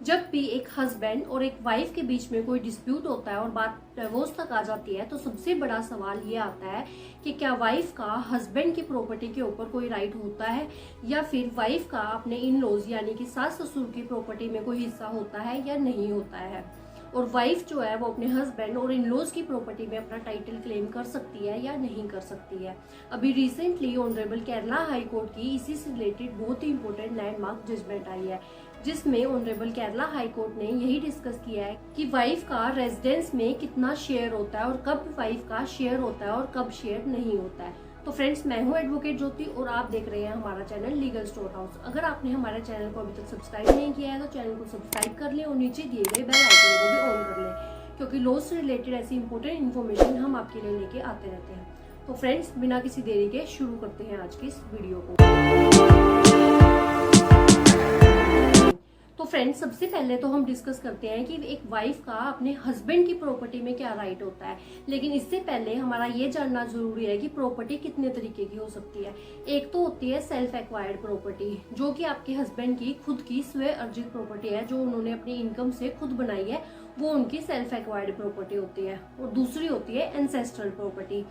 जब भी एक हस्बैंड और एक वाइफ के बीच में कोई डिस्प्यूट होता है और बात डिवोर्स तक आ जाती है, तो सबसे बड़ा सवाल ये आता है कि क्या वाइफ का हस्बैंड की प्रॉपर्टी के ऊपर कोई राइट होता है, या फिर वाइफ का अपने इन लॉज यानी कि सास ससुर की प्रॉपर्टी में कोई हिस्सा होता है या नहीं होता है। और वाइफ जो है वो अपने हस्बैंड और इन लॉज की प्रॉपर्टी में अपना टाइटल क्लेम कर सकती है या नहीं कर सकती है। अभी recently honourable Kerala high court की इसी से रिलेटेड बहुत ही इंपॉर्टेंट लैंडमार्क जजमेंट आई है, जिसमें ऑनरेबल केरला हाई कोर्ट ने यही डिस्कस किया है कि वाइफ का रेजिडेंस में कितना शेयर होता है और कब वाइफ का शेयर होता है और कब शेयर नहीं होता है। तो फ्रेंड्स, मैं हूं एडवोकेट ज्योति और आप देख रहे हैं हमारा चैनल लीगल स्टोर हाउस। अगर आपने हमारे चैनल को अभी तक सब्सक्राइब नहीं किया है तो चैनल को सब्सक्राइब कर लें और नीचे दिए गए बेल आइकन को भी ऑन कर लें, क्योंकि लॉ से रिलेटेड ऐसी इंपॉर्टेंट इन्फॉर्मेशन हम आपके लिए लेके आते रहते हैं। तो फ्रेंड्स, बिना किसी देरी के शुरू करते हैं आज की इस वीडियो को। तो फ्रेंड्स, सबसे पहले तो हम डिस्कस करते हैं कि एक वाइफ का अपने हस्बैंड की प्रॉपर्टी में क्या राइट होता है। लेकिन इससे पहले हमारा ये जानना जरूरी है कि प्रॉपर्टी कितने तरीके की हो सकती है। एक तो होती है सेल्फ एक्वायर्ड प्रॉपर्टी, जो कि आपके हस्बैंड की खुद की स्वयं अर्जित प्रॉपर्टी है, जो उन्होंने अपनी इनकम से खुद बनाई है, वो उनकी सेल्फ एक्वायर्ड प्रॉपर्टी होती है। और दूसरी होती है एंसेस्ट्रल प्रॉपर्टी,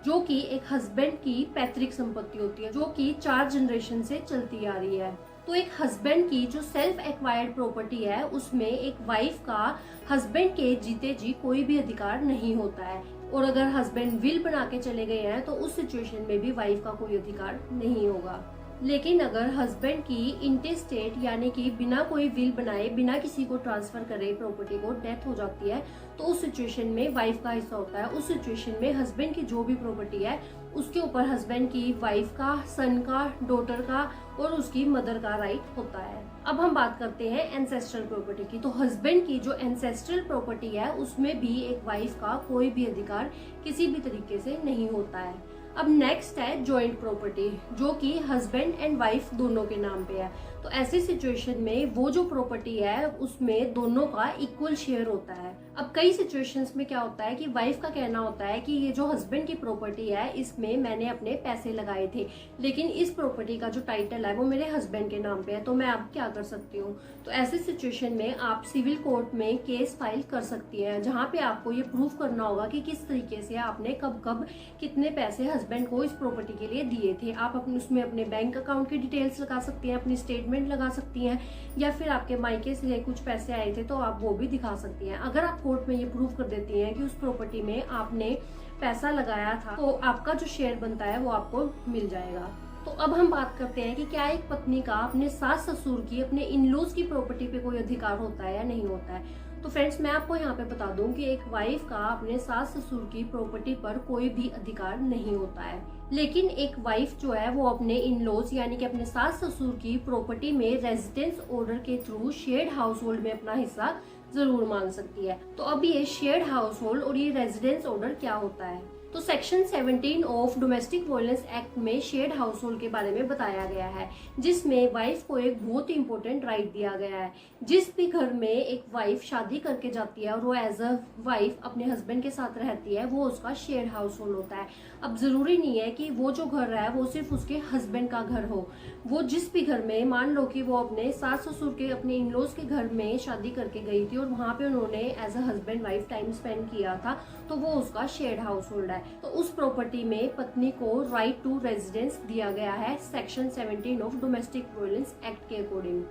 जो कि एक हस्बैंड की पैतृक संपत्ति होती है, जो कि 4 जनरेशन से चलती आ रही है। तो एक हस्बैंड की जो सेल्फ एक्वायर्ड प्रॉपर्टी है, उसमें एक वाइफ का हस्बैंड के जीते जी कोई भी अधिकार नहीं होता है। और अगर हस्बैंड विल बना के चले गए हैं तो उस सिचुएशन में भी वाइफ का कोई अधिकार नहीं होगा। लेकिन अगर हस्बैंड की इंटेस्टेट यानी कि बिना कोई विल बनाए, बिना किसी को ट्रांसफर करे प्रॉपर्टी को डेथ हो जाती है, तो उस सिचुएशन में वाइफ का हिस्सा होता है। उस सिचुएशन में हस्बैंड की जो भी प्रॉपर्टी है उसके ऊपर हस्बैंड की वाइफ का, सन का, डॉटर का और उसकी मदर का राइट होता है। अब हम बात करते हैं एंसेस्ट्रल प्रॉपर्टी की। तो हस्बैंड की जो एंसेस्ट्रल प्रॉपर्टी है उसमें भी एक वाइफ का कोई भी अधिकार किसी भी तरीके से नहीं होता है। अब नेक्स्ट है जॉइंट प्रॉपर्टी, जो कि हस्बैंड एंड वाइफ दोनों के नाम पे है। तो ऐसी सिचुएशन में वो जो प्रॉपर्टी है उसमें दोनों का इक्वल शेयर होता है। अब कई सिचुएशंस में क्या होता है कि वाइफ का कहना होता है कि ये जो हस्बैंड की प्रॉपर्टी है इसमें मैंने अपने पैसे लगाए थे, लेकिन इस प्रॉपर्टी का जो टाइटल है वो मेरे हस्बैंड के नाम पे है, तो मैं अब क्या कर सकती हूँ। तो ऐसी सिचुएशन में आप सिविल कोर्ट में केस फाइल कर सकती हैं, जहाँ पे आपको ये प्रूफ करना होगा कि किस तरीके से आपने कब कब कितने पैसे हस्बैंड को इस प्रॉपर्टी के लिए दिए थे। आप अपने उसमें अपने बैंक अकाउंट की डिटेल्स लगा सकती हैं, अपनी स्टेटमेंट लगा सकती हैं, या फिर आपके मायके से कुछ पैसे आए थे तो आप वो भी दिखा सकती हैं। अगर आप कोर्ट में ये प्रूफ कर देती हैं कि उस प्रॉपर्टी में आपने पैसा लगाया था, तो आपका जो शेयर बनता है वो आपको मिल जाएगा। तो अब हम बात करते हैं कि क्या एक पत्नी का अपने सास ससुर की, अपने इन-लॉज की प्रॉपर्टी पे कोई अधिकार होता है या नहीं होता है। तो फ्रेंड्स, मैं आपको यहाँ पे बता दूं कि एक वाइफ का अपने सास ससुर की प्रॉपर्टी पर कोई भी अधिकार नहीं होता है। लेकिन एक वाइफ जो है वो अपने इन लॉज यानी कि अपने सास ससुर की प्रॉपर्टी में रेजिडेंस ऑर्डर के थ्रू शेयर्ड हाउस होल्ड में अपना हिस्सा जरूर मांग सकती है। तो अब ये शेयर्ड हाउस होल्ड और ये रेजिडेंस ऑर्डर क्या होता है। तो section 17 of domestic violence act में शेयर्ड हाउस होल्ड के बारे में बताया गया है, जिसमें वाइफ को एक बहुत ही इंपॉर्टेंट राइट दिया गया है। जिस भी घर में एक वाइफ शादी करके जाती है और वो एज अ वाइफ अपने हस्बैंड के साथ रहती है, वो उसका शेयर्ड हाउस होल्ड होता है। अब जरूरी नहीं है कि वो जो घर है वो सिर्फ उसके हस्बैंड का घर हो। वो जिस भी घर में, मान लो कि वो अपने सास ससुर के, अपने इन लॉज के घर में शादी करके गई थी और वहां पे उन्होंने as a husband wife time spend किया था, तो वो उसका शेयर्ड हाउस होल्ड है। तो उस प्रॉपर्टी में पत्नी को राइट टू रेजिडेंस दिया गया है section 17 of domestic violence act के अकॉर्डिंग।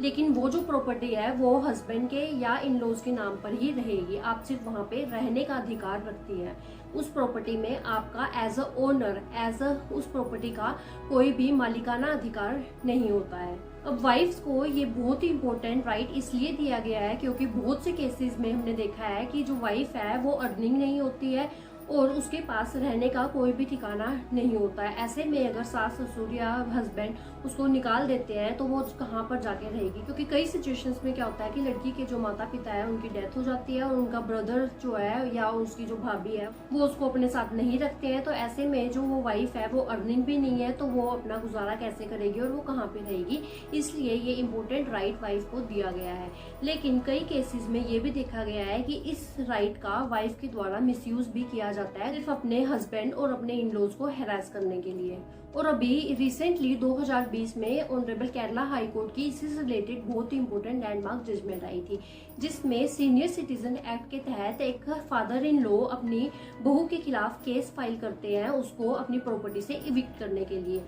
लेकिन वो जो प्रॉपर्टी है वो हस्बैंड के या इन लॉज के नाम पर ही रहेगी। आप सिर्फ वहां पे रहने का अधिकार रखती है। उस प्रॉपर्टी में आपका as a owner, as a उस प्रॉपर्टी का कोई भी मालिकाना अधिकार नहीं होता है। अब वाइफ्स को ये बहुत ही इंपॉर्टेंट राइट इसलिए दिया गया है क्योंकि बहुत से केसेस में हमने देखा है कि जो वाइफ है वो अर्निंग नहीं होती है और उसके पास रहने का कोई भी ठिकाना नहीं होता है। ऐसे में अगर सास ससुर या हस्बैंड उसको निकाल देते हैं तो वो कहाँ पर जाके रहेगी, क्योंकि कई सिचुएशंस में क्या होता है कि लड़की के जो माता पिता है उनकी डेथ हो जाती है और उनका ब्रदर जो है या उसकी जो भाभी है वो उसको अपने साथ नहीं रखते हैं। तो ऐसे में जो वो वाइफ है वो अर्निंग भी नहीं है, तो वो अपना गुजारा कैसे करेगी और वो कहाँ पे रहेगी। इसलिए ये इम्पोर्टेंट राइट वाइफ को दिया गया है। लेकिन कई केसेस में ये भी देखा गया है कि इस राइट का वाइफ के द्वारा मिसयूज भी किया जाता है सिर्फ अपने हस्बैंड और अपने इन लॉज को हैरास करने के लिए। और अभी रिसेंटली 2020 में ऑनरेबल केरला हाई कोर्ट की इसी से रिलेटेड बहुत ही इंपॉर्टेंट लैंडमार्क जजमेंट आई थी, जिसमें सीनियर सिटीजन एक्ट के तहत एक फादर इन लॉ अपनी बहू के खिलाफ केस फाइल करते हैं उसको अपनी प्रॉपर्टी से इविक्ट करने के लिए।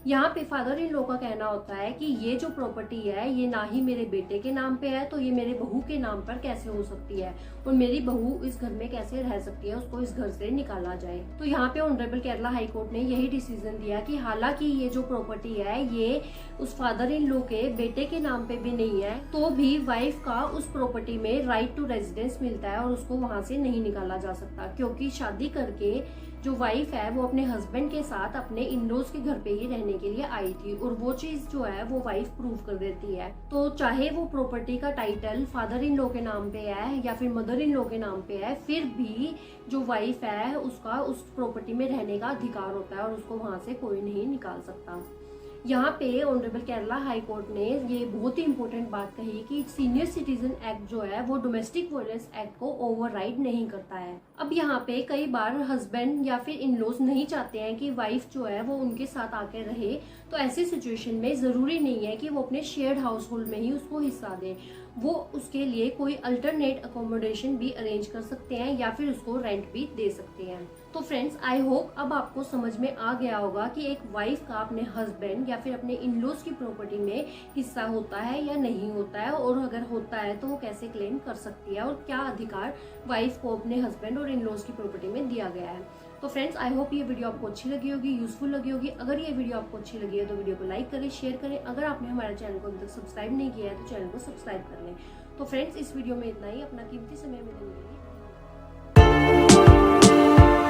यहाँ पे फादर इन लॉ का कहना होता है कि ये जो प्रॉपर्टी है ये ना ही मेरे बेटे के नाम पे है, तो ये मेरे बहू के नाम पर कैसे हो सकती है और मेरी बहू इस घर में कैसे रह सकती है, उसको इस घर से निकाला जाए। तो यहाँ पे ऑनरेबल केरला हाई कोर्ट ने यही डिसीजन दिया कि हालांकि ये जो प्रॉपर्टी है ये उस फादर इन लॉ के बेटे के नाम पे भी नहीं है, तो भी वाइफ का उस प्रॉपर्टी में राइट टू रेजिडेंस मिलता है और उसको वहां से नहीं निकाला जा सकता, क्योंकि शादी करके जो वाइफ है वो अपने हस्बैंड के साथ अपने इन लॉज के घर पे ही रहने के लिए आई थी और वो चीज जो है वो वाइफ प्रूव कर देती है। तो चाहे वो प्रॉपर्टी का टाइटल फादर इन लॉ के नाम पे है या फिर मदर इन लॉ के नाम पे है, फिर भी जो वाइफ है उसका उस प्रॉपर्टी में रहने का अधिकार होता है और उसको वहां से कोई नहीं निकाल सकता। यहाँ पे ऑनरेबल केरला हाई कोर्ट ने ये बहुत ही इंपॉर्टेंट बात कही कि सीनियर सिटीजन एक्ट जो है वो डोमेस्टिक वायलेंस एक्ट को ओवरराइड नहीं करता है। अब यहाँ पे कई बार हस्बैंड या फिर इन लॉज नहीं चाहते हैं कि वाइफ जो है वो उनके साथ आके रहे, तो ऐसी सिचुएशन में जरूरी नहीं है कि वो अपने शेयर्ड हाउस होल्ड में ही उसको हिस्सा दें, वो उसके लिए कोई अल्टरनेट अकोमोडेशन भी अरेंज कर सकते हैं या फिर उसको रेंट भी दे सकते हैं। तो फ्रेंड्स, आई होप अब आपको समझ में आ गया होगा कि एक वाइफ का अपने हस्बैंड या फिर अपने इन लॉज की प्रॉपर्टी में हिस्सा होता है या नहीं होता है, और अगर होता है तो वो कैसे क्लेम कर सकती है और क्या अधिकार वाइफ को अपने हस्बैंड और इन लॉज की प्रॉपर्टी में दिया गया है। तो फ्रेंड्स, आई होप ये वीडियो आपको अच्छी लगी होगी, यूजफुल लगी होगी। अगर ये वीडियो आपको अच्छी लगी है तो वीडियो को लाइक करें, शेयर करें। अगर आपने हमारे चैनल को अभी तक सब्सक्राइब नहीं किया है तो चैनल को सब्सक्राइब कर लें। तो फ्रेंड्स, इस वीडियो में इतना ही। अपना कीमती समय मिलेंगे।